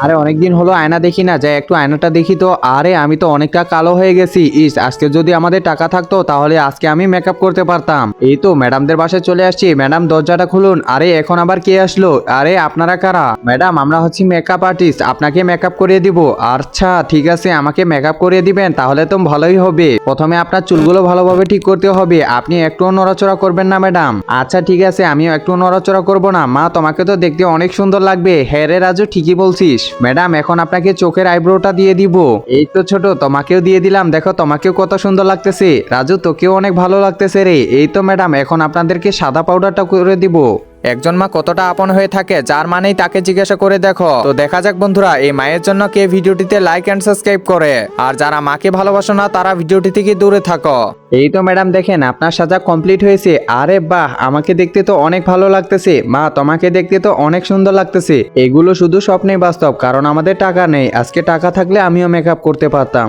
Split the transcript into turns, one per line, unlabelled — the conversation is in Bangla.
আরে অনেকদিন হলো আয়না দেখি না, যাই একটু আয়নাটা দেখি তো। আরে আমি তো অনেকটা কালো হয়ে গেছি। আজকে যদি আমাদের টাকা থাকতো তাহলে আজকে আমি মেকআপ করতে পারতাম। এই তো ম্যাডামদের বাসায় চলে আসছি। ম্যাডাম দরজাটা খুলুন। আরে এখন আবার কে আসলো? আরে আপনারা কারা? ম্যাডাম আমরা হচ্ছি মেকআপ আর্টিস্ট, আপনাকে মেকআপ করিয়ে দিব। আচ্ছা ঠিক আছে, আমাকে মেকআপ করিয়ে দিবেন তাহলে তো ভালোই হবে। প্রথমে আপনার চুলগুলো ভালোভাবে ঠিক করতে হবে, আপনি একটুও নড়াচড়া করবেন না ম্যাডাম। আচ্ছা ঠিক আছে, আমিও একটু নড়াচড়া করব না। মা তোমাকে তো দেখতে অনেক সুন্দর লাগবে। হ্যাঁ রে রাজু, ঠিকই বলছিস। ম্যাডাম এখন আপনাকে চোখের আইব্রোটা দিয়ে দিব। এই তো ছোট, তোমাকেও দিয়ে দিলাম। দেখো তোমাকেও কত সুন্দর লাগতেছে। রাজু তোকেও অনেক ভালো লাগতেছে রে। এই তো ম্যাডাম এখন আপনাদেরকে সাদা পাউডারটা করে দিব। একজন মা কতটা আপন হয়ে থাকে, যার মানেই তাকে জিজ্ঞাসা করে দেখো। তো দেখা যাক বন্ধুরা, এই মায়ের জন্য কে ভিডিওটিতে লাইক এন্ড সাবস্ক্রাইব করে, আর যারা মাকে ভালোবাসো না তারা ভিডিওটি থেকে দূরে থাকো। এই তো ম্যাডাম দেখেন আপনার সাজা কমপ্লিট হয়েছে। আরে বাহ, আমাকে দেখতে তো অনেক ভালো লাগতেছে। মা তোমাকে দেখতে তো অনেক সুন্দর লাগতেছে। এগুলো শুধু স্বপ্নেই বাস্তব, কারণ আমাদের টাকা নেই। আজকে টাকা থাকলে আমিও মেকআপ করতে পারতাম।